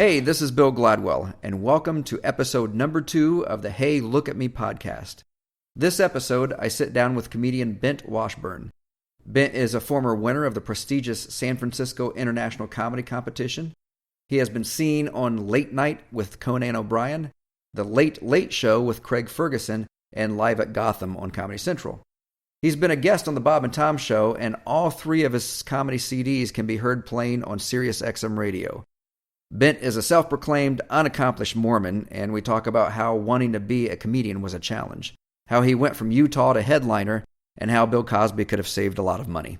Hey, this is Bill Gladwell, and welcome to episode number 2 of the Hey, Look at Me podcast. This episode, I sit down with comedian Bengt Washburn. Bengt is a former winner of the prestigious San Francisco International Comedy Competition. He has been seen on Late Night with Conan O'Brien, The Late Late Show with Craig Fergusen, and Live at Gotham on Comedy Central. He's been a guest on the Bob and Tom Show, and all 3 of his comedy CDs can be heard playing on Sirius-XM radio. Bengt is a self-proclaimed unaccomplished Mormon, and we talk about how wanting to be a comedian was a challenge, how he went from Utah to headliner, and how Bill Cosby could have saved a lot of money.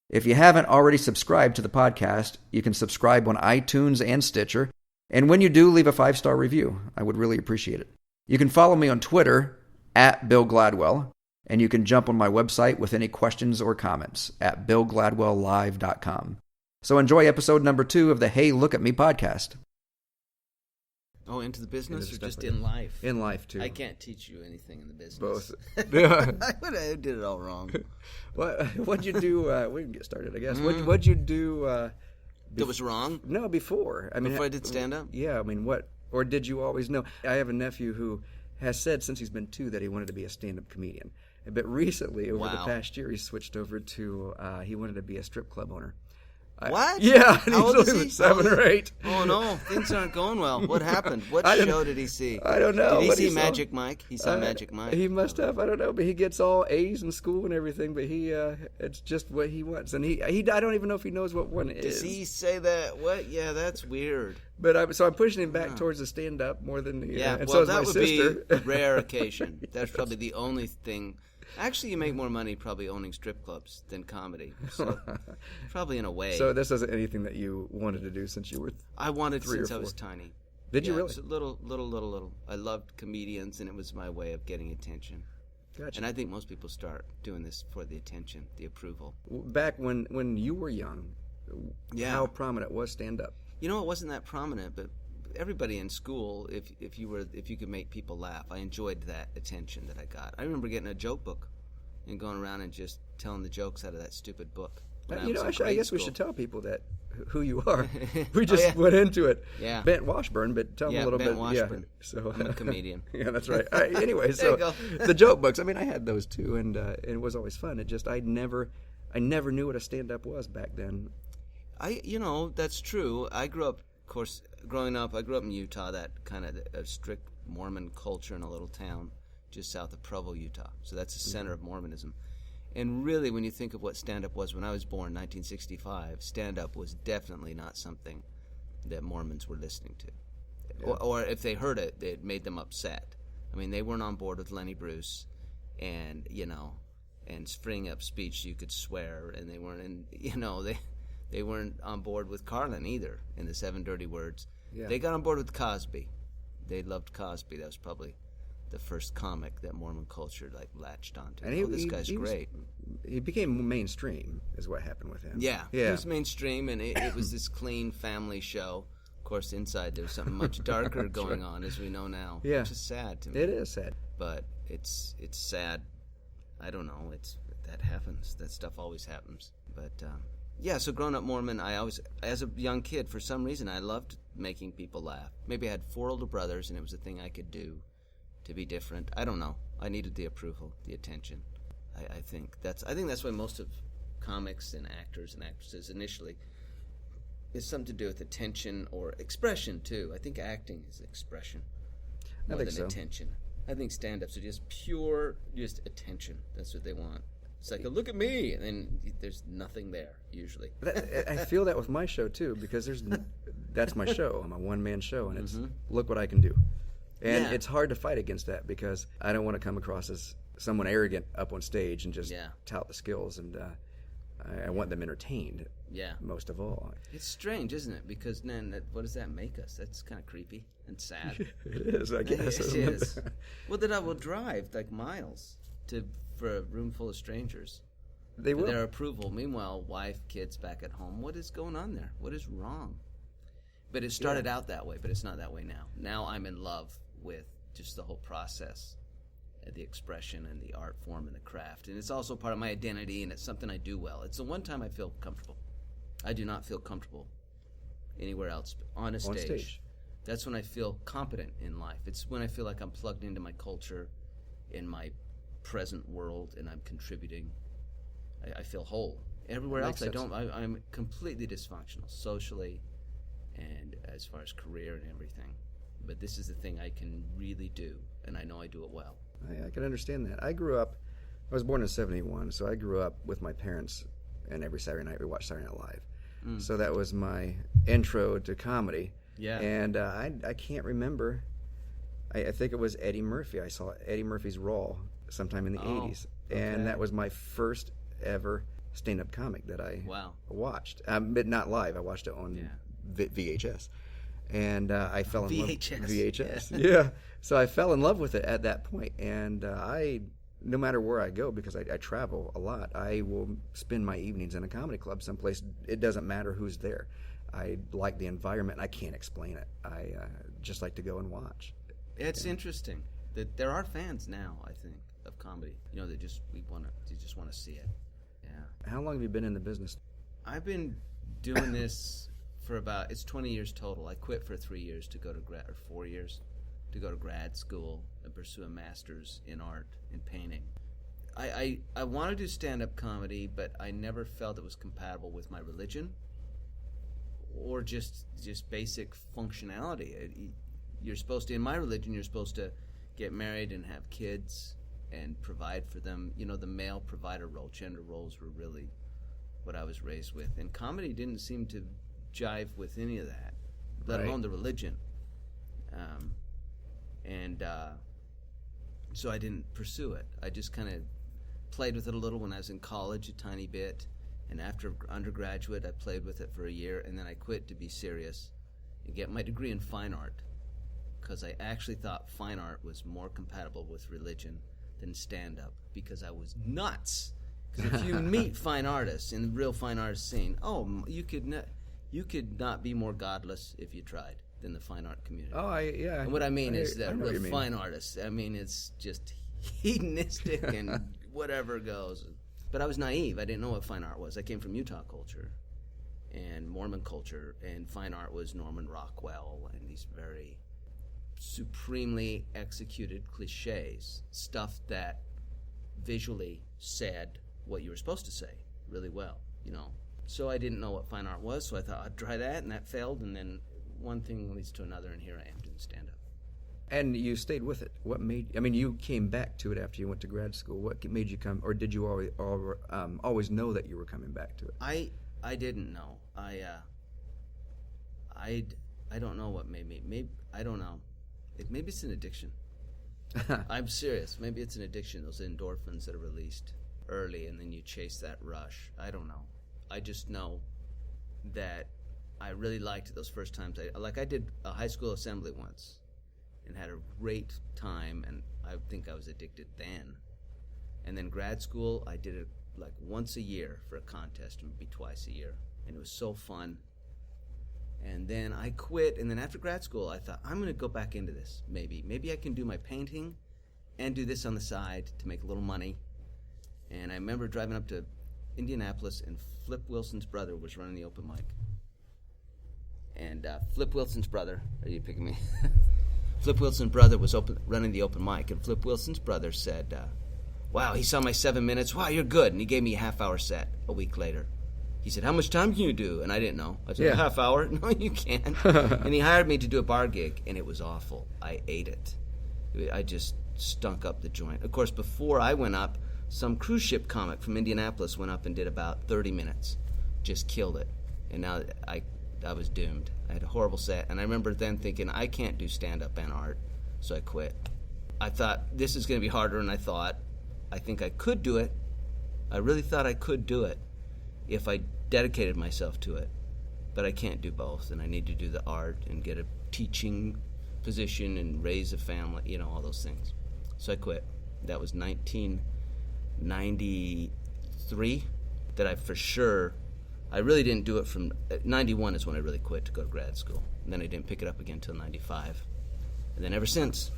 If you haven't already subscribed to the podcast, you can subscribe on iTunes and Stitcher, and when you do, leave a 5-star review. I would really appreciate it. You can follow me on Twitter, @BillGladwell, and you can jump on my website with any questions or comments at BillGladwellLive.com. So enjoy episode number 2 of the Hey, Look at Me podcast. Oh, into the business or just in life? In life, too. I can't teach you anything in the business. Both. I did it all wrong. What'd you do? We can get started, I guess. What'd you do? That was wrong? No, before. Before I did stand-up? Yeah, I mean, what? Or did you always know? I have a nephew who has said since he's been 2 that he wanted to be a stand-up comedian. But recently, over the past year, he switched over to, he wanted to be a strip club owner. What? Yeah, and How old he's is only he? 7 or 8. Oh, no. Things aren't going well. What happened? What show did he see? I don't know. Did he see Magic Mike? He saw Magic Mike. He must have. I don't know. But he gets all A's in school and everything. But it's just what he wants. And he I don't even know if he knows what one is. Does he say that? What? Yeah, that's weird. But I'm pushing him back towards the stand-up more than the... Yeah, and well, so is that my would sister. be a rare occasion. That's probably the only thing... Actually, you make more money probably owning strip clubs than comedy. So, probably in a way. So this isn't anything that you wanted to do since you were I wanted 3 since or 4. I was tiny. Did you really? It was little. I loved comedians, and it was my way of getting attention. Gotcha. And I think most people start doing this for the attention, the approval. Back when you were young, how prominent was stand-up? You know, it wasn't that prominent, but everybody in school, if you could make people laugh, I enjoyed that attention that I got. I remember getting a joke book and going around and just telling the jokes out of that stupid book. I guess we should tell people that who you are. We just went into it. Yeah. Bengt Washburn, but tell them a little Bengt bit. Washburn. Yeah, so I'm a comedian. Yeah, that's right. Anyway, so the joke books. I mean, I had those too, and it was always fun. It just I never knew what a stand-up was back then. That's true. I grew up, of course, growing up. I grew up in Utah, that kind of a strict Mormon culture in a little town just south of Provo, Utah. So that's the center of Mormonism. And really, when you think of what stand-up was when I was born, 1965, stand-up was definitely not something that Mormons were listening to. Yeah. Or if they heard it, it made them upset. I mean, they weren't on board with Lenny Bruce and spring up speech you could swear, and they weren't they weren't on board with Carlin either in the 7 Dirty Words. Yeah. They got on board with Cosby. They loved Cosby. That was probably the first comic that Mormon culture latched onto. And this guy's great. He became mainstream, is what happened with him. Yeah. He was mainstream, and it was this clean family show. Of course, inside there's something much darker going on, as we know now. Yeah. Which is sad to me. It is sad. But it's sad. I don't know. That happens. That stuff always happens. But so growing up Mormon, I always, as a young kid, for some reason, I loved making people laugh. Maybe I had 4 older brothers, and it was a thing I could do to be different. I don't know. I needed the approval, the attention. I think that's why most of comics and actors and actresses initially is something to do with attention or expression too. I think acting is expression more than attention. I think stand-ups are just pure attention. That's what they want. It's like, look at me, and then there's nothing there usually. I feel that with my show too, because that's my show. I'm a one-man show, and it's look what I can do. And it's hard to fight against that because I don't want to come across as someone arrogant up on stage and just tout the skills, and I want them entertained. Yeah. Most of all. It's strange, isn't it? Because then, what does that make us? That's kind of creepy and sad. It is, I guess. It is. Well, then I will drive like miles for a room full of strangers. They will. For their approval. Meanwhile, wife, kids back at home. What is going on there? What is wrong? But it started out that way, but it's not that way now. Now I'm in love with just the whole process, the expression and the art form and the craft. And it's also part of my identity, and it's something I do well. It's the one time I feel comfortable. I do not feel comfortable anywhere else. On a stage. That's when I feel competent in life. It's when I feel like I'm plugged into my culture, in my present world, and I'm contributing. I feel whole. Everywhere else, I'm completely dysfunctional socially, and as far as career and everything. But this is the thing I can really do, and I know I do it well. I can understand that. I was born in 1971, so I grew up with my parents, and every Saturday night we watched Saturday Night Live. So that was my intro to comedy. Yeah. And I can't remember. I think it was Eddie Murphy. I saw Eddie Murphy's Raw sometime in the 80s. Okay. And that was my first ever stand-up comic that I watched. But not live. I watched it on VHS. And I fell in love with VHS. Yeah. So I fell in love with it at that point. And no matter where I go, because I travel a lot, I will spend my evenings in a comedy club someplace. It doesn't matter who's there. I like the environment. I can't explain it. I just like to go and watch. It's interesting that there are fans now, I think, of comedy. You know, they just want to see it. Yeah. How long have you been in the business? I've been doing this for it's 20 years total. I quit for 3 years to go to 4 years to go to grad school and pursue a master's in art and painting. I want to do stand-up comedy, but I never felt it was compatible with my religion or just basic functionality. You're supposed to, in my religion, you're supposed to get married and have kids and provide for them. You know, the male provider role, gender roles were really what I was raised with. And comedy didn't seem to jive with any of that, let alone the religion. So I didn't pursue it. I just kind of played with it a little when I was in college, a tiny bit. And after undergraduate, I played with it for a year, and then I quit to be serious and get my degree in fine art, because I actually thought fine art was more compatible with religion than stand-up, because I was nuts. Because if you meet fine artists in the real fine artist scene, you could not be more godless if you tried than the fine art community. Yeah. And what I mean is that real fine artists, I mean, it's just hedonistic and whatever goes. But I was naive. I didn't know what fine art was. I came from Utah culture and Mormon culture, and fine art was Norman Rockwell and these very supremely executed cliches, stuff that visually said what you were supposed to say really well, you know. So I didn't know what fine art was, so I thought I'd try that, and that failed, and then one thing leads to another, and here I am doing stand-up. And you stayed with it. What made? I mean, you came back to it after you went to grad school. What made you come, or did you always know that you were coming back to it? I didn't know. I don't know what made me. Maybe I don't know. Maybe it's an addiction. I'm serious. Maybe it's an addiction. Those endorphins that are released early, and then you chase that rush. I don't know. I just know that I really liked it those first times. I did a high school assembly once and had a great time, and I think I was addicted then. And then grad school, I did it like once a year for a contest, and maybe twice a year, and it was so fun. And then I quit, and then after grad school, I thought, I'm going to go back into this, maybe. Maybe I can do my painting and do this on the side to make a little money. And I remember driving up to Indianapolis, and Flip Wilson's brother was running the open mic. And Flip Wilson's brother, are you picking me? Flip Wilson's brother was running the open mic, and Flip Wilson's brother said, wow, he saw my 7 minutes. Wow, you're good. And he gave me a half-hour set a week later. He said, how much time can you do? And I didn't know. I said, a half hour? No, you can't. And he hired me to do a bar gig, and it was awful. I ate it. I just stunk up the joint. Of course, before I went up, some cruise ship comic from Indianapolis went up and did about 30 minutes. Just killed it. And now I was doomed. I had a horrible set. And I remember then thinking, I can't do stand-up and art, so I quit. I thought, this is going to be harder than I thought. I think I could do it. I really thought I could do it if I dedicated myself to it. But I can't do both, and I need to do the art and get a teaching position and raise a family, you know, all those things. So I quit. That was 1993 that I really didn't do it from, 91 is when I really quit to go to grad school. And then I didn't pick it up again until 95. And then ever since,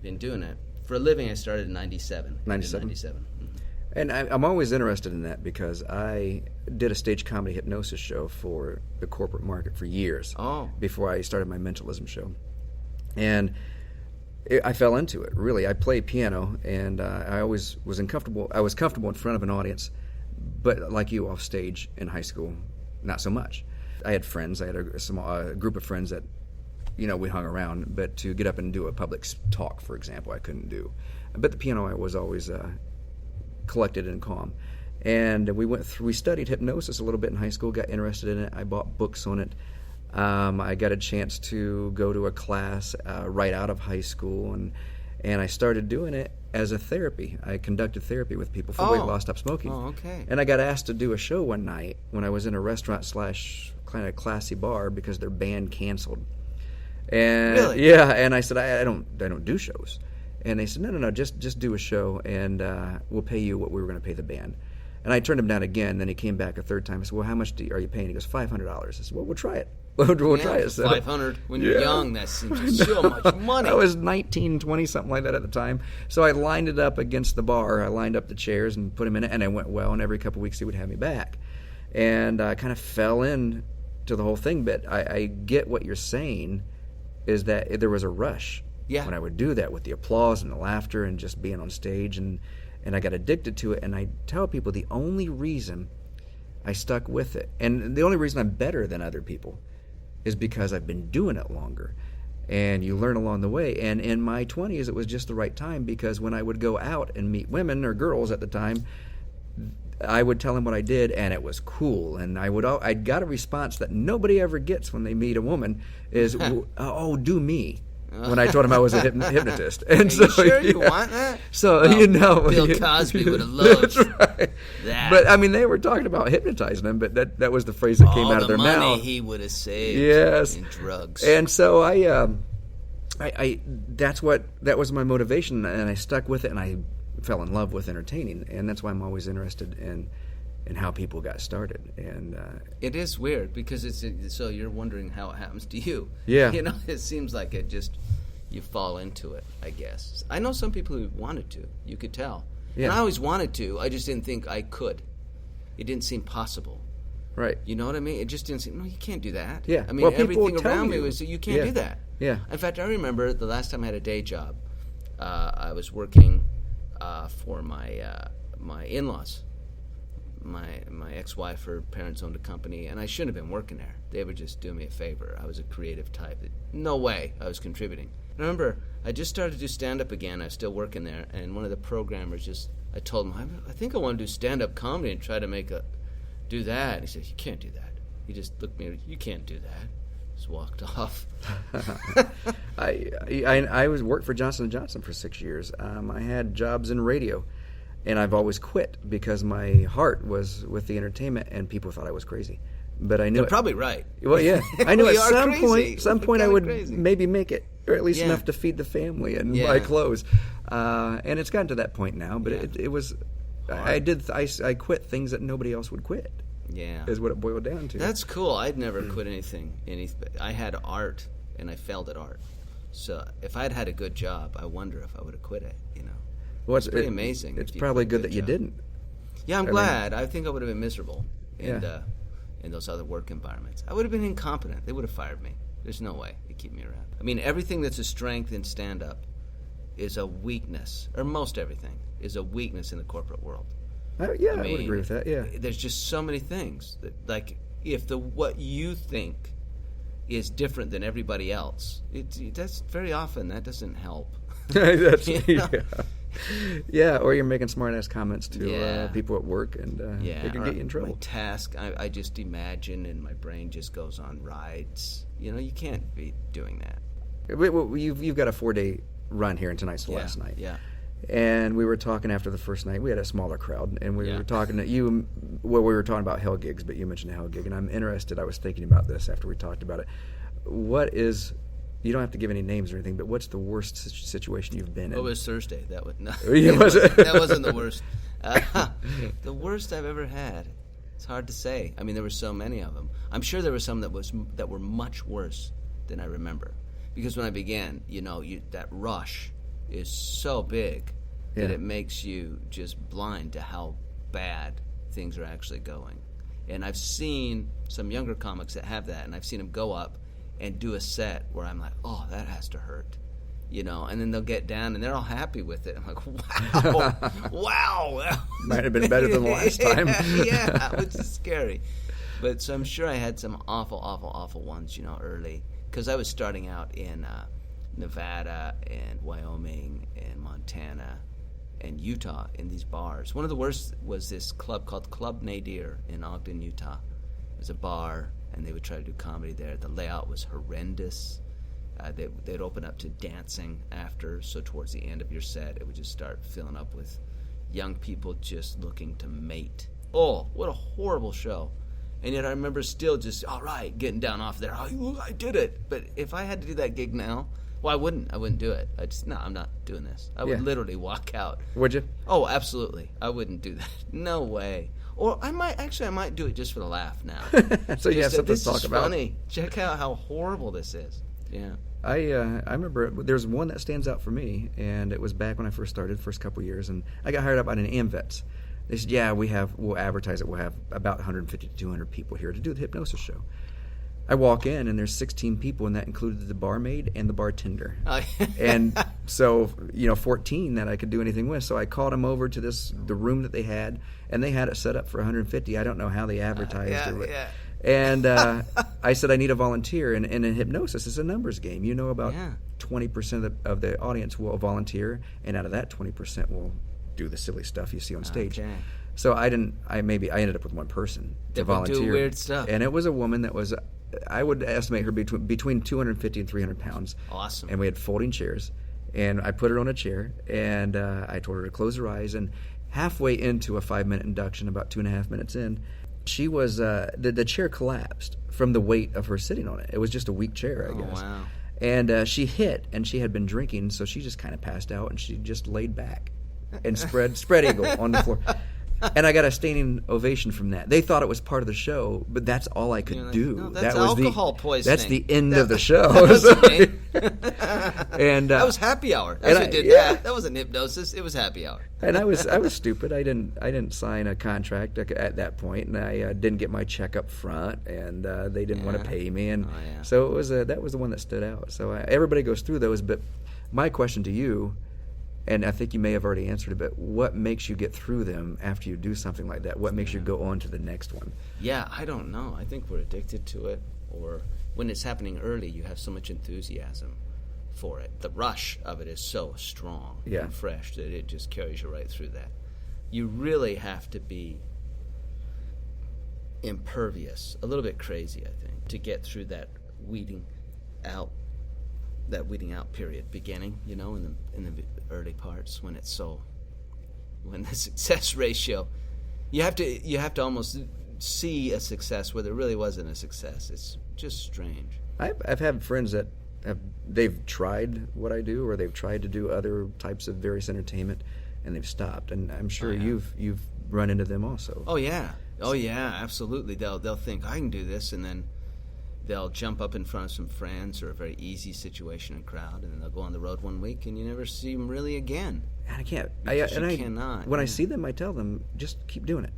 been doing it. For a living, I started in 97. 97? 97. Mm-hmm. And I'm always interested in that because I did a stage comedy hypnosis show for the corporate market for years before I started my mentalism show. And I fell into it, really. I play piano, and I always was uncomfortable. I was comfortable in front of an audience, but like you, off stage in high school, not so much. I had friends. I had a group of friends that, we hung around, but to get up and do a public talk, for example, I couldn't do. But the piano, I was always collected and calm. And we studied hypnosis a little bit in high school, got interested in it. I bought books on it. I got a chance to go to a class right out of high school, and I started doing it as a therapy. I conducted therapy with people for weight loss, stop smoking. Oh, okay. And I got asked to do a show one night when I was in a restaurant / kind of classy bar because their band canceled. And really? Yeah, and I said I don't do shows. And they said, no, just do a show, and we'll pay you what we were going to pay the band. And I turned him down again. Then he came back a third time. I said, well, how much are you paying? He goes, $500. I said, well, we'll try it. We'll try it. So, $500 when you're young, that seems so much money. I was 19, 20, something like that at the time. So I lined it up against the bar. I lined up the chairs and put them in it, and it went well. And every couple of weeks he would have me back. And I kind of fell in to the whole thing. But I get what you're saying is that there was a rush. Yeah. When I would do that with the applause and the laughter and just being on stage, and I got addicted to it. And I tell people the only reason I stuck with it, and the only reason I'm better than other people, is because I've been doing it longer. And you learn along the way. And in my 20s, it was just the right time, because when I would go out and meet women or girls at the time, I would tell them what I did, and it was cool. And I got a response that nobody ever gets when they meet a woman is, oh, do me. When I told him I was a hypnotist. And Are so, you sure you want that? So, Bill Cosby would have loved right. that. But, I mean, they were talking about hypnotizing them, but that was the phrase that came out of their mouth. All the money he would have saved in drugs. And so that was my motivation, and I stuck with it, and I fell in love with entertaining. And that's why I'm always interested in how people got started. And it is weird because so you're wondering how it happens to you. Yeah. It seems like you fall into it, I guess. I know some people who wanted to. You could tell. Yeah. And I always wanted to. I just didn't think I could. It didn't seem possible. Right. You know what I mean? It just didn't seem, no, you can't do that. Yeah. I mean, everything around me was, you can't do that. Yeah. In fact, I remember the last time I had a day job, I was working for my in-laws. My ex-wife, her parents owned a company, and I shouldn't have been working there. They were just doing me a favor. I was a creative type. No way I was contributing. I remember I just started to do stand-up again. I was still working there, and one of the programmers I told him, I think I want to do stand-up comedy and try to do that. And he said, you can't do that. He just looked at me, you can't do that. Just walked off. I worked for Johnson & Johnson for 6 years. I had jobs in radio. And I've always quit because my heart was with the entertainment, and people thought I was crazy. But I knew They're probably right. Well, yeah, I knew at some point I would crazy. maybe make it, or at least enough to feed the family and buy clothes. And it's gotten to that point now. But it was, I quit things that nobody else would quit. Yeah, is what it boiled down to. That's cool. I'd never quit anything. I had art, and I failed at art. So if I'd had a good job, I wonder if I would have quit it. Well, it's pretty amazing. It's probably good that you didn't. Yeah, I'm glad. I think I would have been miserable in those other work environments. I would have been incompetent. They would have fired me. There's no way they keep me around. I mean, everything that's a strength in stand-up is a weakness, or most everything is a weakness in the corporate world. I would agree with that. Yeah, there's just so many things that, like, if what you think is different than everybody else, that's very often that doesn't help. Yeah, or you're making smart-ass comments to people at work, and it can get you in trouble. My task, I just imagine, and my brain just goes on rides. You can't be doing that. You've got a 4-day run here, and tonight's the last night. Yeah. And we were talking after the first night. We had a smaller crowd, and we were talking to you. Well, we were talking about hell gigs, but you mentioned a hell gig, and I'm interested. I was thinking about this after we talked about it. What is... You don't have to give any names or anything, but what's the worst situation you've been in? It was Thursday. That was no. That wasn't the worst. The worst I've ever had. It's hard to say. I mean, there were so many of them. I'm sure there were some that were much worse than I remember, because when I began, that rush is so big that it makes you just blind to how bad things are actually going. And I've seen some younger comics that have that, and I've seen them go up and do a set where I'm like, oh, that has to hurt. You know, and then they'll get down and they're all happy with it. I'm like, wow, wow. Might have been better than the last time. Yeah, which is scary. But so I'm sure I had some awful ones, you know, early. Because I was starting out in Nevada and Wyoming and Montana and Utah in these bars. One of the worst was this club called Club Nadir in Ogden, Utah. It was a bar, and they would try to do comedy there. The layout was horrendous. They'd open up to dancing after, so towards the end of your set, it would just start filling up with young people just looking to mate. Oh, what a horrible show. And yet I remember still just, all right, getting down off there. Oh, I did it. But if I had to do that gig now, well, I wouldn't do it. I'm not doing this. I would literally walk out. Would you? Oh, absolutely. I wouldn't do that. No way. Or I might do it just for the laugh now. So you have something to talk about. This is funny. Check out how horrible this is. Yeah. I remember there's one that stands out for me, and it was back when I first started, first couple of years, and I got hired up by an AmVets. They said, yeah, we'll advertise it. We'll have about 150 to 200 people here to do the Hypnosis show. I walk in, and there's 16 people, and that included the barmaid and the bartender. And so, 14 that I could do anything with. So I called them over to the room that they had, and they had it set up for 150. I don't know how they advertised it. Yeah. And I said, I need a volunteer. And in hypnosis, it's a numbers game. About 20% of the audience will volunteer, and out of that, 20% will do the silly stuff you see on stage. Okay. So I ended up with one person to volunteer. Do weird stuff. And it was a woman that was, I would estimate her between 250 and 300 pounds. Awesome. And we had folding chairs. And I put her on a chair, and I told her to close her eyes. And halfway into a 5-minute induction, about 2.5 minutes in, she was the chair collapsed from the weight of her sitting on it. It was just a weak chair, I guess. Wow. And she hit, and she had been drinking, so she just kind of passed out, and she just laid back and spread eagle on the floor. And I got a standing ovation from that. They thought it was part of the show, but that's all I could do. No, that's alcohol poisoning. That's the end of the show. And that was happy hour. That's what did that. That wasn't hypnosis. It was happy hour. And I was stupid. I didn't sign a contract at that point, and I didn't get my check up front, and they didn't want to pay me, and so it was that was the one that stood out. So everybody goes through those, but my question to you. And I think you may have already answered it, but what makes you get through them after you do something like that? What makes you go on to the next one? Yeah, I don't know. I think we're addicted to it, or when it's happening early, you have so much enthusiasm for it. The rush of it is so strong and fresh that it just carries you right through that. You really have to be impervious, a little bit crazy, I think, to get through that weeding out period beginning, in the early parts when the success ratio, you have to almost see a success where there really wasn't a success. It's just strange. I've had friends that they've tried what I do, or they've tried to do other types of various entertainment, and they've stopped. And I'm sure you've run into them also. Oh yeah, absolutely. They'll think I can do this, and then they'll jump up in front of some friends or a very easy situation and crowd, and then they'll go on the road one week, and you never see them really again. And I can't. You cannot. When I see them, I tell them, just keep doing it.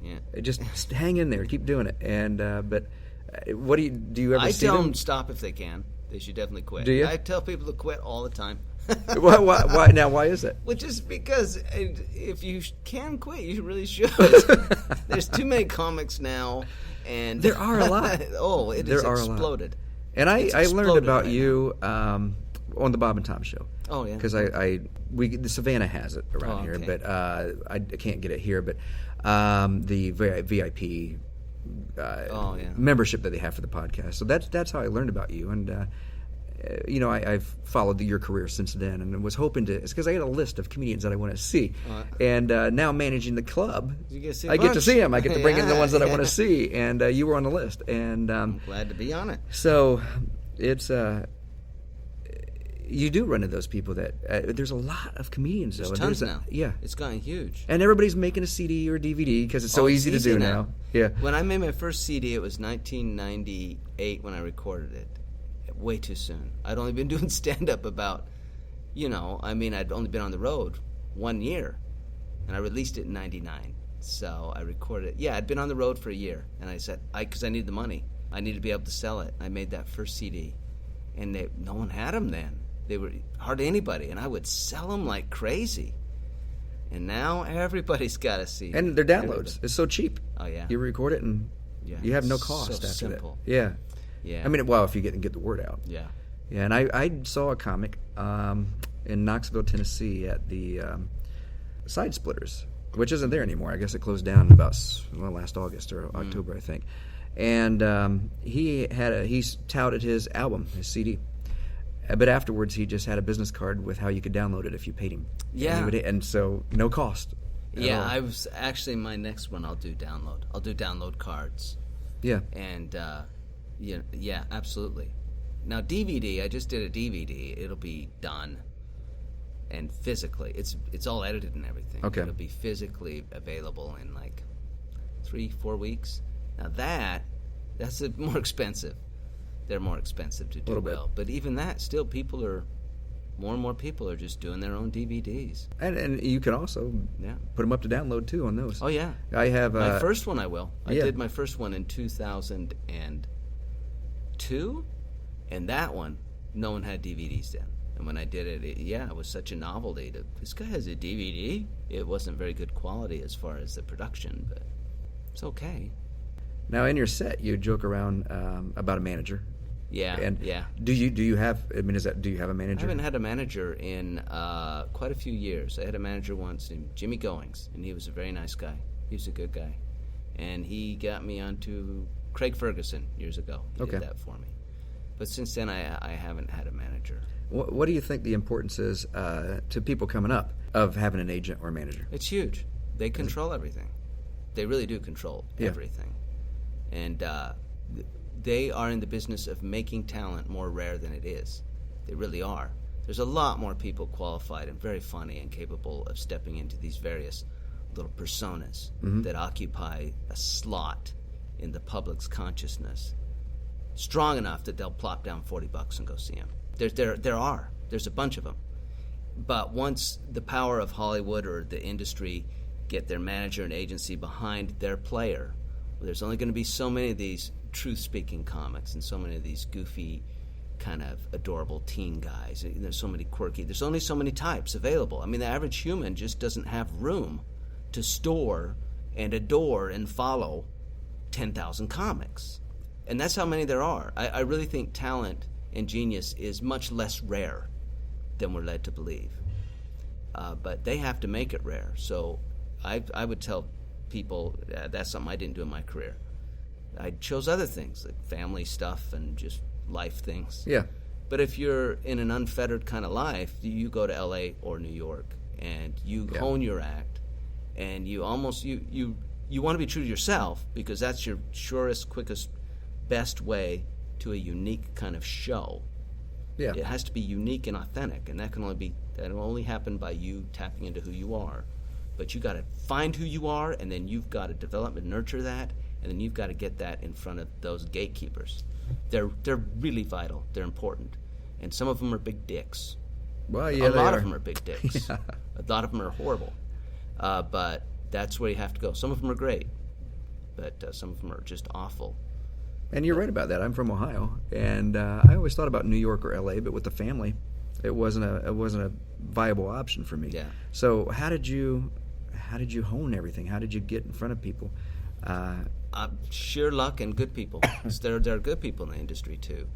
Yeah. Just hang in there, keep doing it. And but what do you ever see them? I tell them stop if they can. They should definitely quit. Do you? I tell people to quit all the time. Why now? Why is that? Well, just because if you can quit, you really should. There's too many comics now. And there are a lot. It has exploded. And I learned about you on the Bob and Tom show. Oh yeah. Because the Savannah has it around here, but I can't get it here. But the VIP membership that they have for the podcast. So that's how I learned about you. And I've followed your career since then, and was hoping to. It's because I had a list of comedians that I want to see, and now managing the club, I get to see them. I get to bring in the ones that I want to see, and you were on the list, and I'm glad to be on it. So it's you do run into those people that there's a lot of comedians. There's though. Tons now. Yeah, it's gotten huge, and everybody's making a CD or a DVD because it's so easy to do now. Yeah. When I made my first CD, it was 1998 when I recorded it. Way too soon. I'd only been doing stand-up about, I'd only been on the road 1 year, and I released it in 99. So I recorded it. Yeah, I'd been on the road for a year, and I said, because I needed the money. I needed to be able to sell it. I made that first CD, and no one had them then. They were hardly anybody, and I would sell them like crazy. And now everybody's got a CD. And their downloads. It's so cheap. Oh, yeah. You record it, and you have no cost so after simple. that. Yeah. Yeah. I mean, well, if you get the word out. Yeah. Yeah, and I saw a comic in Knoxville, Tennessee at the Side Splitters, which isn't there anymore. I guess it closed down about last August or October, I think. And he touted his album, his CD. But afterwards, he just had a business card with how you could download it if you paid him. Yeah. And so no cost. Yeah, I was actually, my next one I'll do download. I'll do download cards. Yeah. And, yeah, absolutely. Now, DVD, I just did a DVD. It'll be done. And physically, it's all edited and everything. Okay. It'll be physically available in like 3-4 weeks. Now that's more expensive. They're more expensive to do well. But even that, still, more and more people are just doing their own DVDs. And you can also put them up to download too on those. Oh yeah, I have my first one. I will. I did my first one in 2002, and that one, no one had DVDs then. And when I did it, it was such a novelty. This guy has a DVD. It wasn't very good quality as far as the production, but it's okay. Now, in your set, you joke around about a manager. Yeah, yeah. Do you have? I mean, do you have a manager? I haven't had a manager in quite a few years. I had a manager once named Jimmy Goings, and he was a very nice guy. He was a good guy, and he got me onto Craig Fergusen years ago. He did that for me. But since then, I haven't had a manager. What do you think the importance is to people coming up of having an agent or a manager? It's huge. They control everything. They really do control everything. And they are in the business of making talent more rare than it is. They really are. There's a lot more people qualified and very funny and capable of stepping into these various little personas that occupy a slot in the public's consciousness, strong enough that they'll plop down $40 and go see them. There's a bunch of them. But once the power of Hollywood or the industry get their manager and agency behind their player, there's only going to be so many of these truth-speaking comics and so many of these goofy, kind of adorable teen guys. There's so many quirky. There's only so many types available. I mean, the average human just doesn't have room to store and adore and follow 10,000 comics. And that's how many there are. I really think talent and genius is much less rare than we're led to believe. But they have to make it rare. So I would tell people that's something I didn't do in my career. I chose other things, like family stuff and just life things. Yeah. But if you're in an unfettered kind of life, you go to L.A. or New York, and you hone your act, and you almost you want to be true to yourself, because that's your surest, quickest, best way to a unique kind of show. Yeah. It has to be unique and authentic, and that'll only happen by you tapping into who you are. But you got to find who you are, and then you've got to develop and nurture that, and then you've got to get that in front of those gatekeepers. They're really vital. They're important, and some of them are big dicks. Well, yeah, a lot of them are big dicks. Yeah. A lot of them are horrible. But that's where you have to go. Some of them are great, but some of them are just awful. And you're right about that. I'm from Ohio, and I always thought about New York or L.A., but with the family, it wasn't a viable option for me. Yeah. So how did you hone everything? How did you get in front of people? Sheer luck and good people. There are good people in the industry too.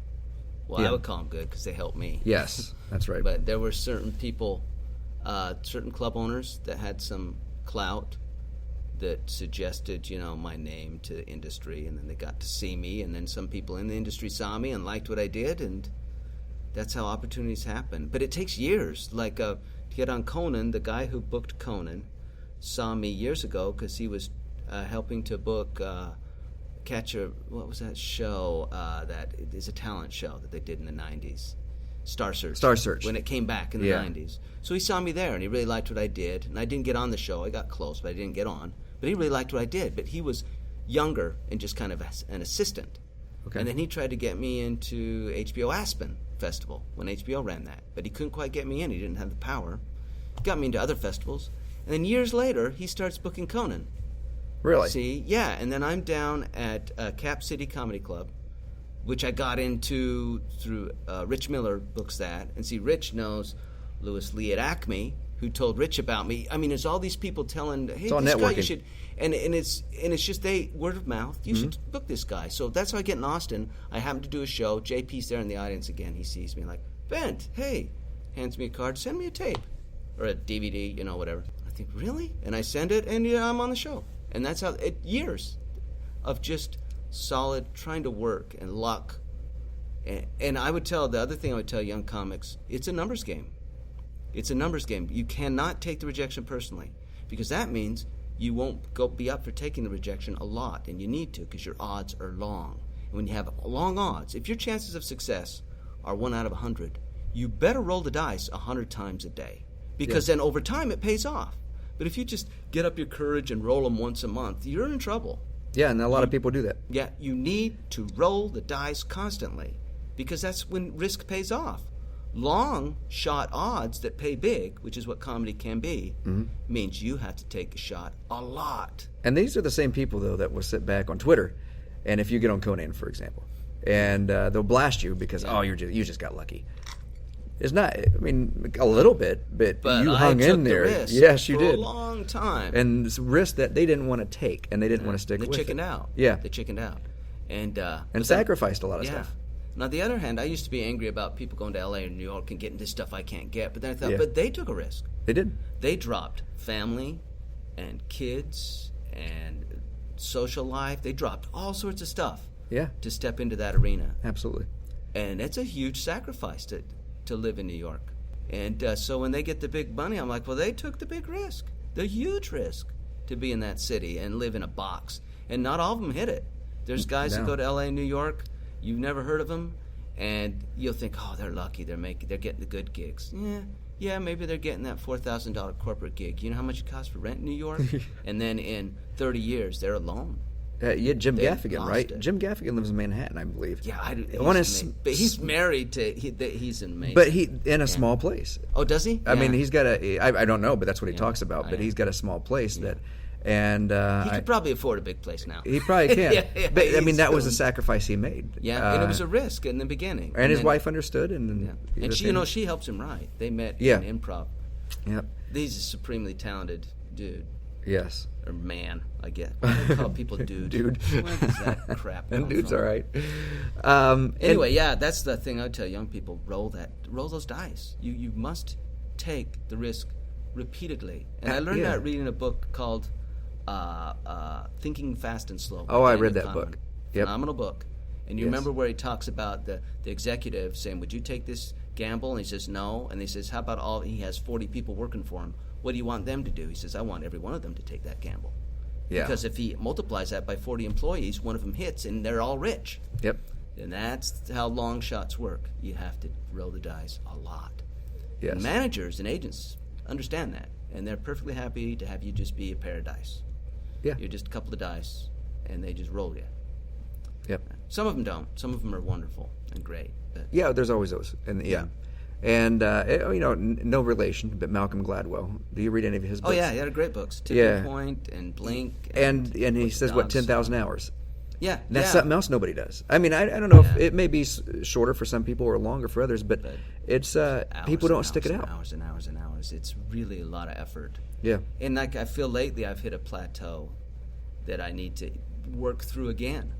Well, I would call them good because they helped me. Yes, that's right. But there were certain people, certain club owners that had some clout that suggested, my name to the industry, and then they got to see me, and then some people in the industry saw me and liked what I did, and that's how opportunities happen. But it takes years. Like to get on Conan, the guy who booked Conan saw me years ago because he was helping to book what was that show that is a talent show that they did in the 90s? Star Search. When it came back in the 90s. So he saw me there, and he really liked what I did. And I didn't get on the show. I got close, but I didn't get on. But he really liked what I did. But he was younger and just kind of an assistant. Okay. And then he tried to get me into HBO Aspen Festival when HBO ran that. But he couldn't quite get me in. He didn't have the power. got me into other festivals. And then years later, he starts booking Conan. Really? See, yeah. And then I'm down at Cap City Comedy Club, which I got into through Rich Miller books that. And see, Rich knows Louis Lee at Acme, who told Rich about me. I mean, there's all these people telling, hey, this guy, you should... And it's just word of mouth. You should book this guy. So that's how I get in Austin. I happen to do a show. JP's there in the audience again. He sees me like, Bent, hey, hands me a card, send me a tape or a DVD, whatever. I think, really? And I send it, and I'm on the show. And that's how years of just solid trying to work and luck. And I would tell the other thing I would tell young comics, it's a numbers game. It's a numbers game. You cannot take the rejection personally, because that means you won't be up for taking the rejection a lot, and you need to, because your odds are long. And when you have long odds, if your chances of success are 1 out of 100, you better roll the dice 100 times a day, because then over time it pays off. But if you just get up your courage and roll them once a month, you're in trouble. Yeah, and a lot of people do that. Yeah, you need to roll the dice constantly, because that's when risk pays off. Long shot odds that pay big, which is what comedy can be, means you have to take a shot a lot. And these are the same people, though, that will sit back on Twitter, and if you get on Conan, for example, and they'll blast you because, you just got lucky. It's not, I mean, a little bit, but you hung in there. Risk yes, you for did. A long time. And it's risk that they didn't want to take, and they didn't want to stick with it. They chickened out. Yeah. They chickened out. And sacrificed a lot of stuff. And on the other hand, I used to be angry about people going to L.A. or New York and getting this stuff I can't get. But then I thought, but they took a risk. They did. They dropped family and kids and social life. They dropped all sorts of stuff to step into that arena. Absolutely. And it's a huge sacrifice to live in New York. And so when they get the big money, I'm like, well, they took the big risk, the huge risk to be in that city and live in a box. And not all of them hit it. There's guys that go to L.A. and New York. You've never heard of them, and you'll think, oh, they're lucky. They're getting the good gigs. Yeah, maybe they're getting that $4,000 corporate gig. You know how much it costs for rent in New York? And then in 30 years, they're alone. Jim Gaffigan, right? Jim Gaffigan lives in Manhattan, I believe. Yeah, but he's married to. He's amazing. But he in a small place. Oh, does he? I mean, he's got I don't know, but that's what he talks about. But he's got a small place that. And he could probably afford a big place now. He probably can. But I mean, that was a sacrifice he made. Yeah, and it was a risk in the beginning. And his wife understood, and she helps him write. They met in improv. Yep. He's a supremely talented dude. Yes. Or man, I get. I call people dude. Dude. Where does that crap come And dude's from? all right. Anyway, that's the thing I would tell young people: roll those dice. You must take the risk repeatedly. And I learned that reading a book called Thinking Fast and Slow. Oh, I read that book. Phenomenal book. And you remember where he talks about the executive saying, would you take this gamble? And he says, no. And he says, how about he has 40 people working for him. What do you want them to do? He says, I want every one of them to take that gamble. Yeah. Because if he multiplies that by 40 employees, one of them hits and they're all rich. Yep. And that's how long shots work. You have to roll the dice a lot. Yes. And managers and agents understand that. And they're perfectly happy to have you just be a pair of dice. Yeah. You're just a couple of dice, and they just roll you. Yep. Some of them don't. Some of them are wonderful and great. But yeah, there's always those. And And, no relation, but Malcolm Gladwell. Do you read any of his books? Oh, yeah, he had great books. Tipping Point and Blink. And he says, 10,000 hours? Yeah. That's something else nobody does. I mean, I don't know if it may be shorter for some people or longer for others, but it's people don't stick it out. Hours and hours and hours. It's really a lot of effort. Yeah. And I feel lately I've hit a plateau that I need to work through again.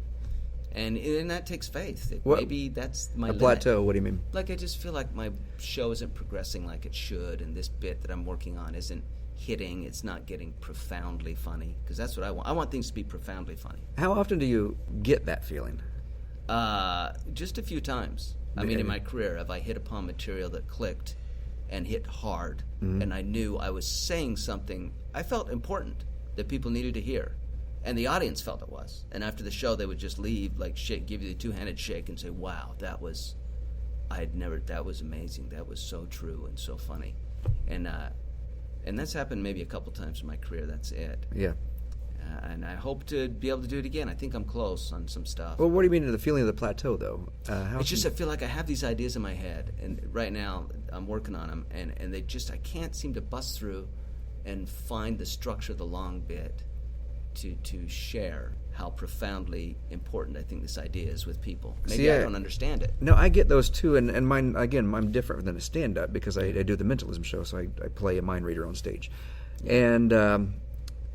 And that takes faith. Maybe that's my limit. Plateau, what do you mean? Like, I just feel like my show isn't progressing like it should, and this bit that I'm working on isn't hitting. It's not getting profoundly funny, because that's what I want. I want things to be profoundly funny. How often do you get that feeling? Just a few times. I mean, in my career, have I hit upon material that clicked and hit hard, and I knew I was saying something I felt important that people needed to hear. And the audience felt it was. And after the show, they would just leave, give you the two-handed shake and say, wow, that was amazing. That was so true and so funny. And that's happened maybe a couple times in my career. That's it. Yeah. And I hope to be able to do it again. I think I'm close on some stuff. Well, what do you mean the feeling of the plateau, though? It's just I feel like I have these ideas in my head, and right now I'm working on them, and I can't seem to bust through and find the structure of the long bit to share how profoundly important I think this idea is with people. Maybe I don't understand it. No, I get those too, and mine, again, I'm different than a stand-up because I do the mentalism show, so I play a mind reader on stage. And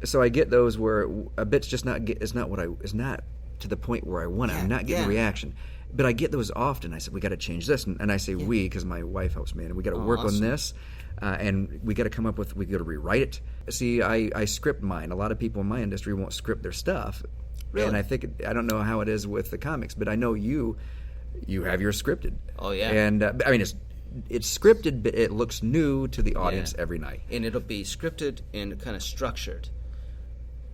so I get those where a bit's just is not to the point where I want it. I'm not getting the reaction. But I get those often. I said, we got to change this. And I say we because my wife helps me. And we got to work on this. And we got to come up with, we got to rewrite it. See, I script mine. A lot of people in my industry won't script their stuff. Really? And I think, I don't know how it is with the comics, but I know you have yours scripted. Oh, yeah. And, I mean, it's scripted, but it looks new to the audience every night. And it'll be scripted and kind of structured.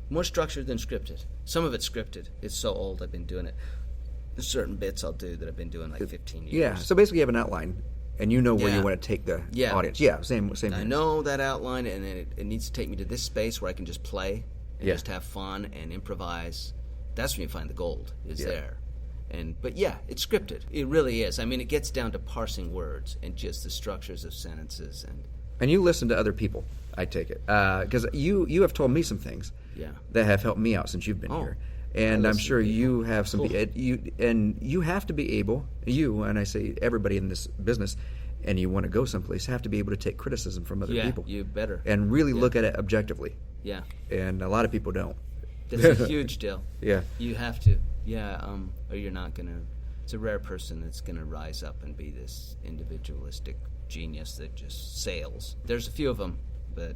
More structured than scripted. Some of it's scripted. It's so old, I've been doing it. There's certain bits I'll do that I've been doing like 15 years. Yeah, so basically you have an outline, and you know where you want to take the audience. Yeah, same. I know that outline, and it needs to take me to this space where I can just play and just have fun and improvise. That's when you find the gold is there. But it's scripted. It really is. I mean, it gets down to parsing words and just the structures of sentences. And you listen to other people, I take it. Because you have told me some things that have helped me out since you've been here. And I'm sure you have some... you have to be able, and I say everybody in this business, and you want to go someplace, have to be able to take criticism from other people. You better. And really look at it objectively. Yeah. And a lot of people don't. That's a huge deal. Yeah. You have to. Yeah, or you're not going to... It's a rare person that's going to rise up and be this individualistic genius that just sails. There's a few of them, but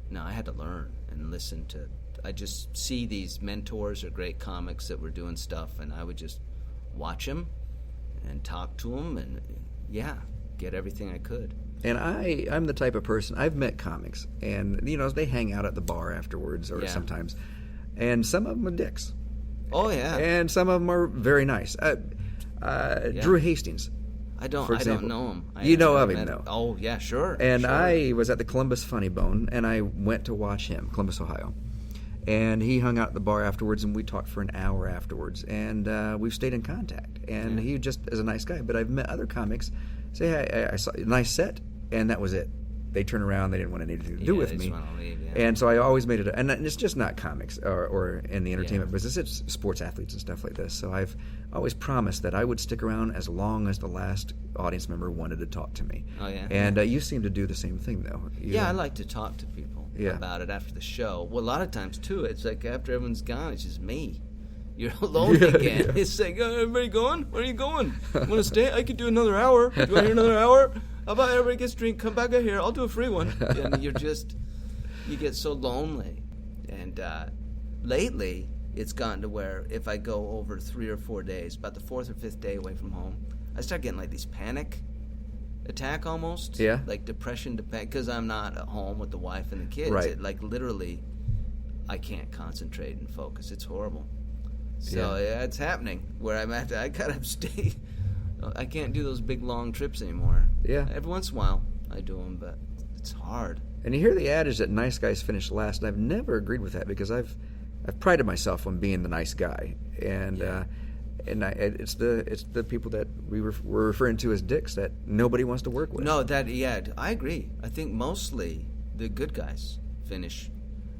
no, I had to learn and listen to... I just see these mentors or great comics that were doing stuff, and I would just watch them and talk to them and, get everything I could. And I'm the type of person... I've met comics, and, they hang out at the bar afterwards or sometimes, and some of them are dicks. Oh, yeah. And some of them are very nice. Drew Hastings. I don't know him. You know of him, though. Oh, yeah, sure. And sure. I was at the Columbus Funny Bone, and I went to watch him, Columbus, Ohio. And he hung out at the bar afterwards, and we talked for an hour afterwards. And we've stayed in contact. And he just is a nice guy. But I've met other comics say, hey, I saw a nice set, and that was it. They turn around, they didn't want anything to do with me. Want to leave, And so I always made it, and it's just not comics or in the entertainment business, it's sports athletes and stuff like this. So I've always promised that I would stick around as long as the last audience member wanted to talk to me. Oh, yeah. And you seem to do the same thing, though. I like to talk to people about it after the show. Well, a lot of times, too, it's like after everyone's gone, it's just me. You're alone again. Yeah. It's like, everybody going? Where are you going? Want to stay? I could do another hour. Do you want to hear another hour? How about everybody gets a drink? Come back out here. I'll do a free one. And you get so lonely. And lately, it's gotten to where if I go over 3 or 4 days, about the 4th or 5th day away from home, I start getting like these panic attack almost. Yeah. Like depression, because I'm not at home with the wife and the kids. Right. Like literally, I can't concentrate and focus. It's horrible. So it's happening where I gotta stay. I can't do those big long trips anymore. Yeah. Every once in a while I do them, but it's hard. And you hear the adage that nice guys finish last, and I've never agreed with that because I've prided myself on being the nice guy, and it's the people that we're referring to as dicks that nobody wants to work with. No, I agree. I think mostly the good guys finish.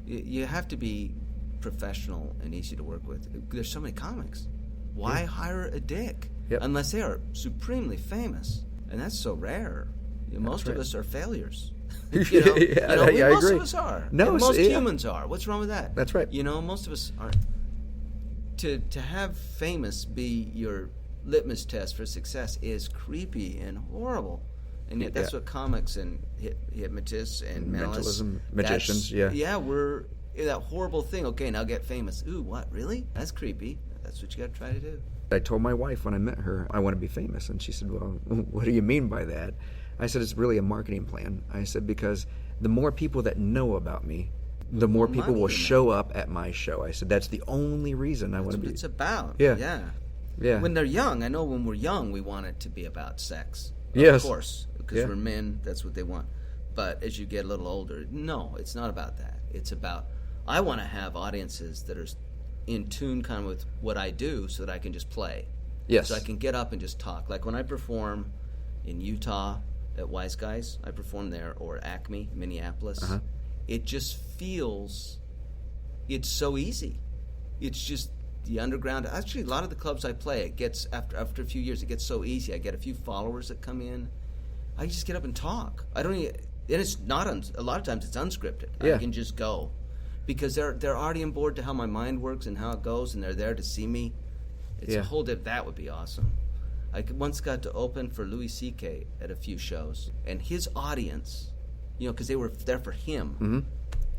You have to be professional and easy to work with. There's so many comics. Why hire a dick? Yep. Unless they are supremely famous, and that's so rare. Most of us are failures. I most agree. of us are. No, most humans are. What's wrong with that? That's right. Most of us aren't. To have famous be your litmus test for success is creepy and horrible, and yet that's what comics and hypnotists and mentalism magicians. We're that horrible thing. Okay, now get famous. Ooh, what? Really? That's creepy. That's what you got to try to do. I told my wife when I met her, I want to be famous. And she said, well, what do you mean by that? I said, it's really a marketing plan. I said, because the more people that know about me, the more people will show up at my show. I said, that's the only reason I want to be. That's what it's about. Yeah. When they're young, I know when we're young, we want it to be about sex. Yes. Of course, because we're men, that's what they want. But as you get a little older, no, it's not about that. It's about I want to have audiences that are in tune kind of with what I do so that I can just play. Yes. So I can get up and just talk. Like when I perform in Utah at Wise Guys, I perform there, or Acme, Minneapolis. Uh-huh. It just feels, it's so easy. It's just the underground. Actually, a lot of the clubs I play, it gets, after a few years, it gets so easy. I get a few followers that come in. I just get up and talk. I don't even, and it's not, a lot of times it's unscripted. Yeah. I can just go. Because they're already on board to how my mind works and how it goes, and they're there to see me. It's a whole that would be awesome. I once got to open for Louis C.K. at a few shows, and his audience, because they were there for him,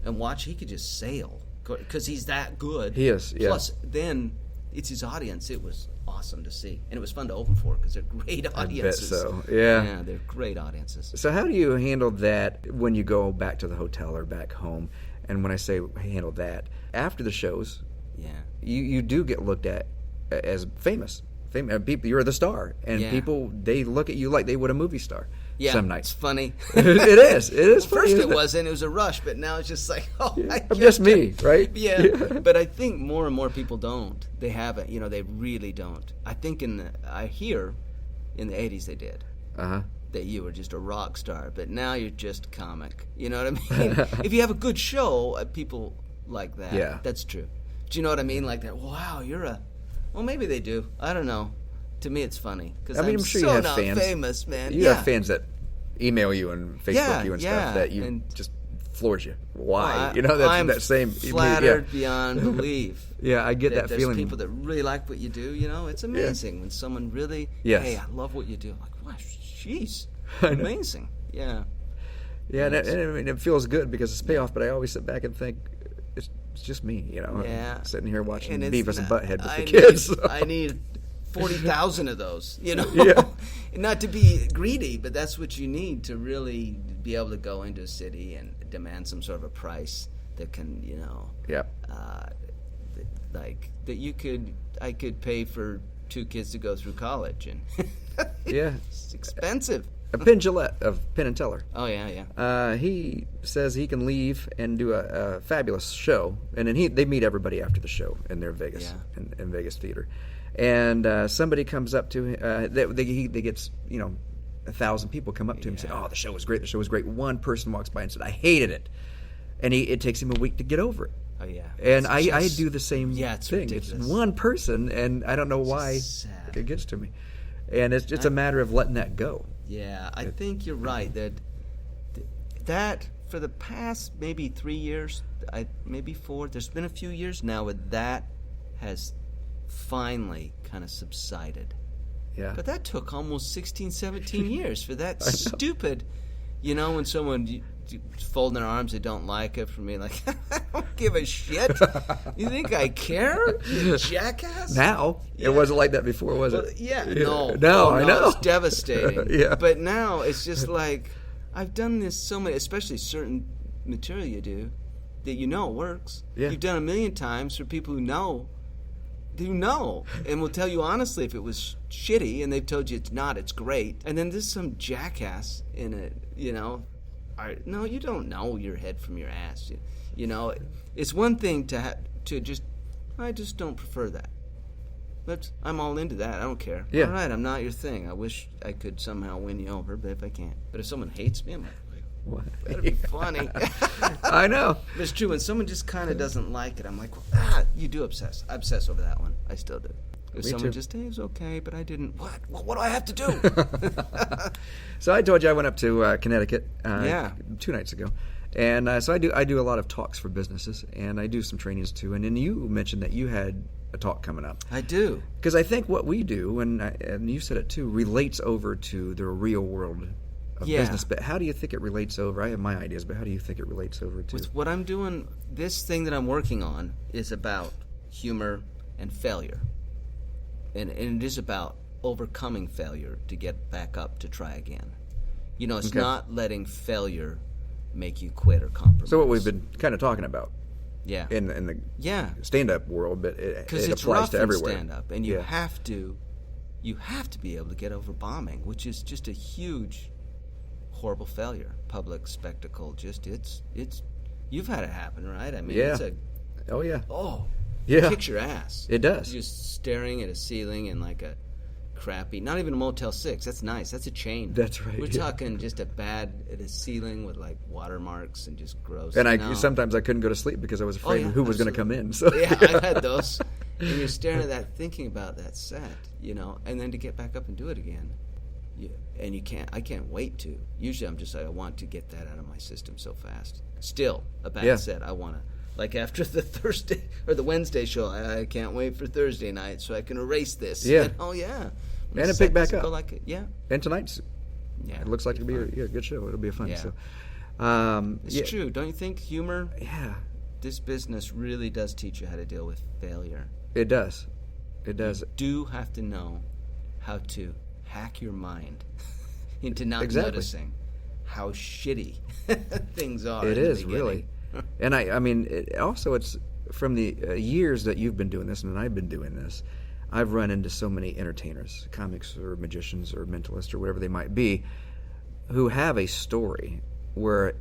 and watch, he could just sail because he's that good. He is, yeah. Plus, then it's his audience. It was awesome to see, and it was fun to open for because they're great audiences. I bet so. Yeah, they're great audiences. So how do you handle that when you go back to the hotel or back home? And when I say handle that, after the shows, you do get looked at as famous. People, you're the star, and people, they look at you like they would a movie star. Yeah, some nights. It's funny. It is. Well, funny. First it wasn't. It was a rush, but now it's just like, just me, right? Yeah. But I think more and more people don't. They haven't. They really don't. I think I hear in the 80s they did. That you were just a rock star, but now you're just comic. You know what I mean? If you have a good show, people like that. Yeah. That's true. Do you know what I mean? Like that. Wow, well, maybe they do. I don't know. To me, it's funny because I'm sure so you have not fans. famous, man. You have fans that email you and Facebook you and stuff that you just floors you. Why? Well, I'm that same flattered beyond belief. Yeah, I get that there's feeling. There's people that really like what you do. It's amazing when someone really. Yes. Hey, I love what you do. I'm like, wow, jeez, amazing. Yeah. Yeah, and it feels good because it's payoff. But I always sit back and think, it's just me. Yeah. Sitting here watching Beavis and Butthead with the kids. I need 40,000 of those. Yeah. Not to be greedy, but that's what you need to really be able to go into a city and demand some sort of a price that can, like that I could pay for 2 kids to go through college, and it's expensive. Penn Jillette of Penn and Teller. Oh yeah. He says he can leave and do a fabulous show, and then they meet everybody after the show in their Vegas in Vegas theater, and somebody comes up to him. They gets 1,000 people come up to him and say, "Oh, the show was great. The show was great." One person walks by and said, "I hated it," and it takes him a week to get over it. Oh yeah. And I do the same thing. Ridiculous. It's one person, and I don't know why it gets to me, and it's a matter of letting that go. Yeah, I think you're right that for the past maybe 3 years, maybe 4. There's been a few years now where that has finally kind of subsided. Yeah. But that took almost 16, 17 years for that stupid, when someone folding their arms, they don't like it, for me, like, I don't give a shit. You think I care, you jackass? Now, it wasn't like that before, was it? Yeah, no. No, I know. It's devastating. Yeah. But now it's just like, I've done this so many, especially certain material you do that works. Yeah. You've done 1,000,000 times for people who know, and will tell you honestly if it was shitty, and they've told you it's not, it's great. And then there's some jackass in it, no, you don't know your head from your ass. It's one thing to just, I just don't prefer that. But I'm all into that. I don't care. Yeah. All right, I'm not your thing. I wish I could somehow win you over, but if I can't. But if someone hates me, I'm like, what? That'd be funny. I know. But it's true. When someone just kind of doesn't like it, I'm like, you do obsess. I obsess over that one. I still do. If someone just, hey, it's okay, but I didn't. What? Well, what do I have to do? So I told you I went up to Connecticut 2 nights ago. And so I do a lot of talks for businesses, and I do some trainings too. And then you mentioned that you had a talk coming up. I do. Because I think what we do, and you said it too, relates over to the real world of business. But how do you think it relates over? I have my ideas, but how do you think it relates over to? What I'm doing, this thing that I'm working on is about humor and failure. And it is about overcoming failure to get back up to try again. It's not letting failure make you quit or compromise. So what we've been kind of talking about. Yeah. In the stand-up world, but it applies to everywhere. Stand-up, and you have to be able to get over bombing, which is just a huge, horrible failure. Public spectacle, just it's You've had it happen, right? I mean, yeah. It kicks your ass. It does. You're just staring at a ceiling in like a crappy, not even a Motel 6. That's nice. That's a chain. That's right. We're talking just at a ceiling with like watermarks and just gross. And sometimes I couldn't go to sleep because I was afraid who was going to come in. So yeah, I've had those. And you're staring at that, thinking about that set, and then to get back up and do it again. And I can't wait to. Usually I'm just like, I want to get that out of my system so fast. Still, a bad set, I want to. Like after the Thursday or the Wednesday show, I can't wait for Thursday night so I can erase this. Yeah. And it pick back up. And tonight's, it looks like it'll be a good show. It'll be fun. Yeah. So, it's true. Don't you think humor? Yeah. This business really does teach you how to deal with failure. It does. It does. You do have to know how to hack your mind into not noticing how shitty things are. It is, really. And I mean, it's from the years that you've been doing this and I've been doing this, I've run into so many entertainers, comics or magicians or mentalists or whatever they might be, who have a story where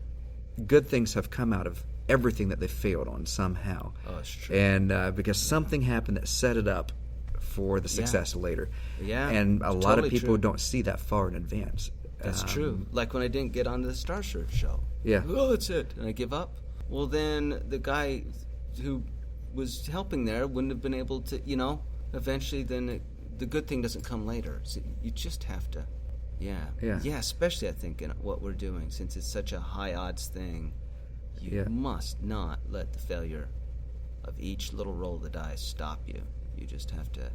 good things have come out of everything that they failed on somehow. Oh, it's true. And because something happened that set it up for the success later. Yeah. And a lot of people don't see that far in advance. That's true. Like when I didn't get onto the Star Search show. Yeah. Oh, that's it. And I give up. Well, then the guy who was helping there wouldn't have been able to, eventually then the good thing doesn't come later. So you just have to, Yeah, especially I think in what we're doing, since it's such a high odds thing, you must not let the failure of each little roll of the dice stop you. You just have to,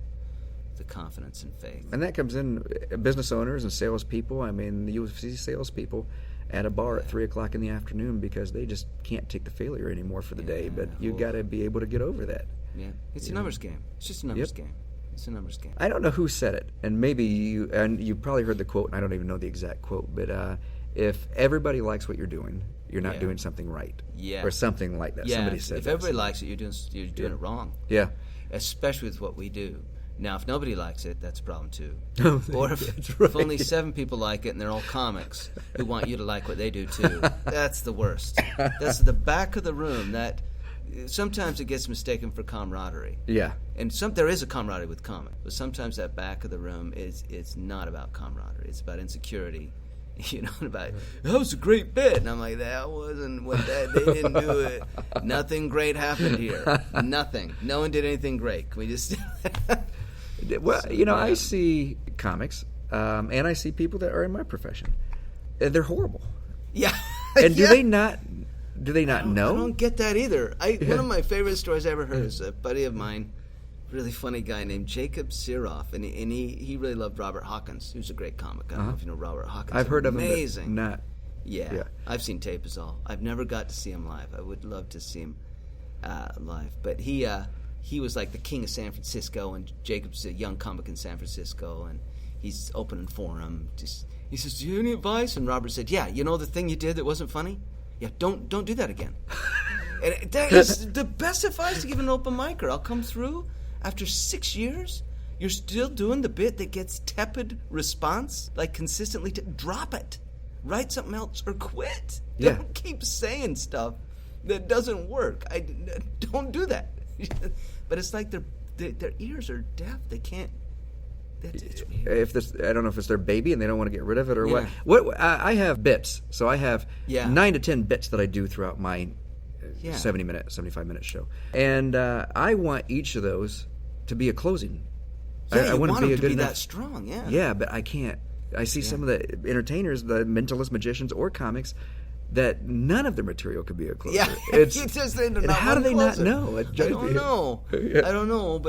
the confidence and faith. And that comes in business owners and salespeople. I mean, you see salespeople at a bar at 3 o'clock in the afternoon because they just can't take the failure anymore for the day. But you got to be able to get over that. Yeah, it's a numbers game. It's just a numbers game. It's a numbers game. I don't know who said it, and maybe you probably heard the quote, and I don't even know the exact quote, but if everybody likes what you're doing, you're not doing something right. Yeah. Or something like that. Yeah, Somebody said if everybody likes it, you're doing it wrong. Yeah. Especially with what we do. Now, if nobody likes it, that's a problem too. Oh, or if only 7 people like it and they're all comics who want you to like what they do too, that's the worst. That's the back of the room. That sometimes it gets mistaken for camaraderie. Yeah. And there is a camaraderie with comics, but sometimes that back of the room it's not about camaraderie. It's about insecurity. About that was a great bit, and I'm like, that wasn't what they didn't do it. Nothing great happened here. Nothing. No one did anything great. Can we just? Well, I see comics, and I see people that are in my profession, and they're horrible. Yeah. And do they not know? I don't get that either. One of my favorite stories I ever heard is a buddy of mine, really funny guy named Jacob Siroff, and he really loved Robert Hawkins, who's a great comic. I don't know if you know Robert Hawkins. I've heard of him. Amazing. Not. Yeah. I've seen tape is all. I've never got to see him live. I would love to see him live, but he was like the king of San Francisco, and Jacob's a young comic in San Francisco, and he's opening for him. He says, "Do you have any advice?" And Robert said, "Yeah, the thing you did that wasn't funny? Yeah, don't do that again." And that is the best advice to give an open micer. I'll come through. After 6 years, you're still doing the bit that gets tepid response, like consistently. Drop it. Write something else or quit. Yeah. Don't keep saying stuff that doesn't work. Don't do that. But it's like their ears are deaf. They can't. It's weird. I don't know if it's their baby and they don't want to get rid of it or what. What I have bits, so I have 9 to 10 bits that I do throughout my 70-minute, 75-minute show, and I want each of those to be a closing. I want them to be a good be enough. That strong. Yeah. Yeah, but I can't. I see some of the entertainers, the mentalist magicians or comics, that none of their material could be a closer. Yeah, and how do they not know? I don't know. I don't know,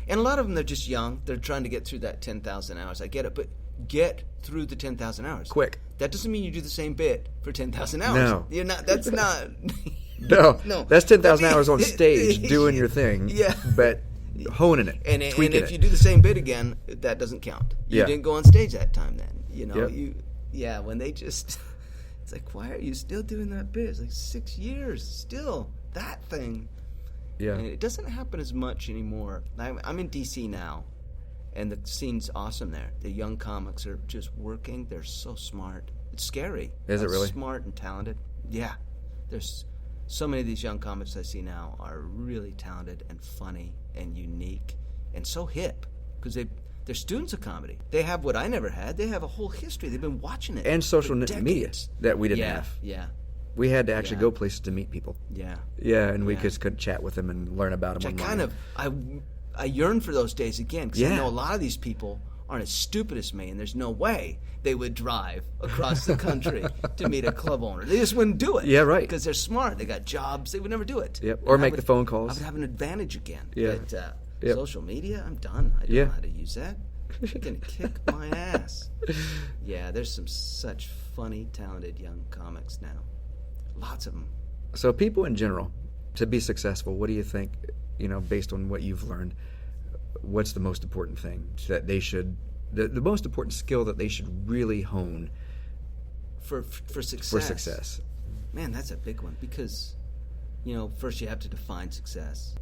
and a lot of them, they're just young. They're trying to get through that 10,000 hours. I get it, but get through the 10,000 hours quick. That doesn't mean you do the same bit for 10,000 hours. No, you're not. That's not. No, that's 10,000 hours on stage doing your thing. Yeah, but honing it, and tweaking if you do the same bit again, that doesn't count. You didn't go on stage that time. Then when they just. It's like, why are you still doing that bit? It's like 6 years still. That thing. Yeah. And it doesn't happen as much anymore. I'm in D.C. now, and the scene's awesome there. The young comics are just working. They're so smart. It's scary. Is it really? Smart and talented. Yeah. There's so many of these young comics I see now are really talented and funny and unique and so hip because they're students of comedy. They have what I never had. They have a whole history. They've been watching it. And social media that we didn't have. Yeah. We had to actually go places to meet people. Yeah. Yeah, and we could chat with them and learn about them online. I yearn for those days again because I know a lot of these people aren't as stupid as me, and there's no way they would drive across the country to meet a club owner. They just wouldn't do it. Yeah, right. Because they're smart. They got jobs. They would never do it. Yep. Or make the phone calls. I would have an advantage again. Yeah. But social media, I'm done. I don't know how to use that. You're going to kick my ass. Yeah, there's some such funny, talented young comics now. Lots of them. So people in general, to be successful, what do you think, based on what you've learned, what's the most important thing that they should, the most important skill that they should really hone for success? For success. Man, that's a big one because, first you have to define success.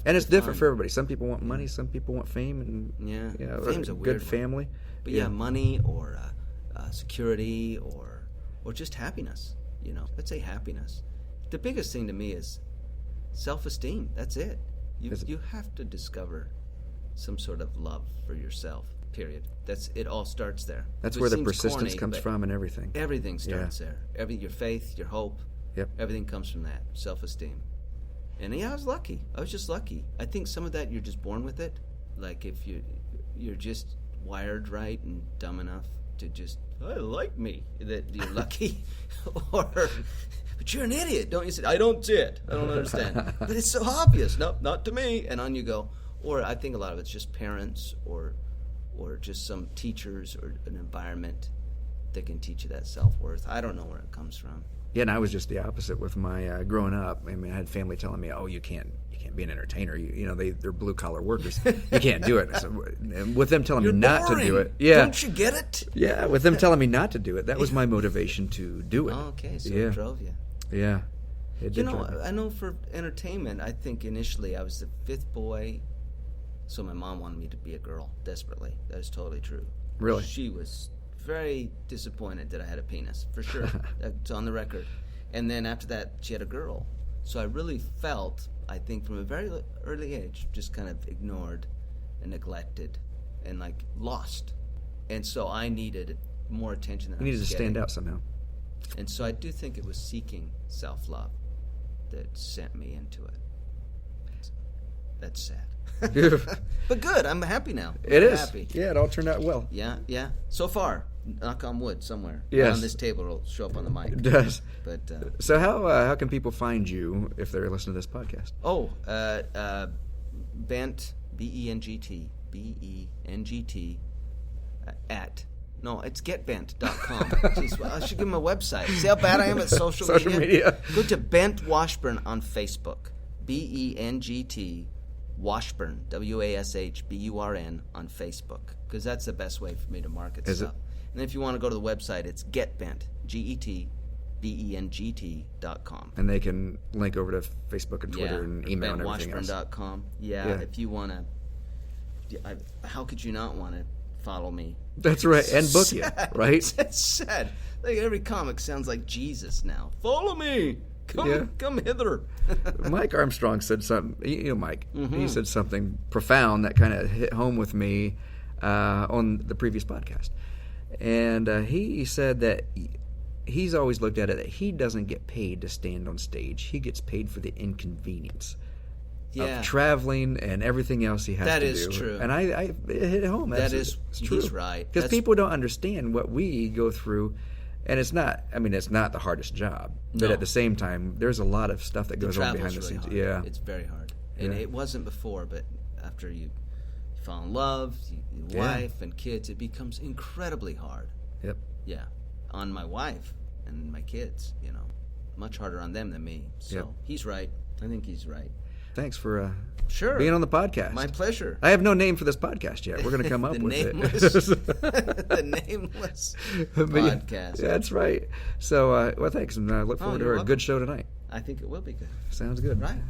And it's different for everybody. Some people want money, some people want fame, and fame's a weird good family. But money or security or just happiness. Let's say happiness. The biggest thing to me is self-esteem. That's it. You have to discover some sort of love for yourself. Period. It all starts there. That's where the persistence comes from, and everything. Everything starts there. Your faith, your hope. Yep. Everything comes from that self-esteem. And I was lucky. I was just lucky. I think some of that you're just born with it. Like if you're just wired right and dumb enough to just, I like me, that you're lucky. But you're an idiot, don't you? Say, I don't see it. I don't understand. But it's so obvious. No, not to me. And on you go. Or I think a lot of it's just parents or just some teachers or an environment that can teach you that self-worth. I don't know where it comes from. Yeah, and I was just the opposite with my growing up. I mean, I had family telling me, "Oh, you can't be an entertainer. They're blue collar workers. You can't do it." So, with them telling me not to do it, don't you get it? Yeah, with them telling me not to do it, that was my motivation to do it. Oh, okay, so it drove you. Yeah, it did. I know for entertainment, I think initially I was the fifth boy, so my mom wanted me to be a girl desperately. That is totally true. Really, she was very disappointed that I had a penis, for sure. That's on the record. And then after that, she had a girl. So I really felt, I think from a very early age, just kind of ignored and neglected and lost. And so I needed more attention than I was getting. You needed to stand out somehow. And so I do think it was seeking self-love that sent me into it. That's sad. But good. I'm happy now. I'm is. Happy. Yeah, it all turned out well. Yeah. So far, knock on wood somewhere. Yes. On this table, it'll show up on the mic. It does. But so how can people find you if they're listening to this podcast? Bengt, BENGT, at. No, it's getbent.com. Jeez, I should give him a website. See how bad I am at social media? Go to Bengt Washburn on Facebook. BENGT Washburn, WASHBURN on Facebook, because that's the best way for me to market stuff. And then if you want to go to the website, it's getbent, GETBENGT.com. And they can link over to Facebook and Twitter and email and everything else. BentWashburn.com. Yeah, if you want to. How could you not want to follow me? That's right, and book you, right? It's sad. Every comic sounds like Jesus now. Follow me. Come hither. Mike Armstrong said something. Mike. Mm-hmm. He said something profound that kind of hit home with me on the previous podcast, and he said that he's always looked at it that he doesn't get paid to stand on stage. He gets paid for the inconvenience of traveling and everything else he has to do. That is true. And I it hit home. It's true. He's right. Because people don't understand what we go through. And it's not the hardest job. But at the same time, there's a lot of stuff that goes on behind the scenes. Hard. Yeah. It's very hard. And it wasn't before, but after you fall in love, your wife and kids, it becomes incredibly hard. Yep. Yeah. On my wife and my kids, much harder on them than me. So he's right. I think he's right. Thanks for Sure. being on the podcast. My pleasure. I have no name for this podcast yet. We're going to come up with it. The nameless podcast. That's right. So, thanks, and I look forward to a good show tonight. I think it will be good. Sounds good. Right.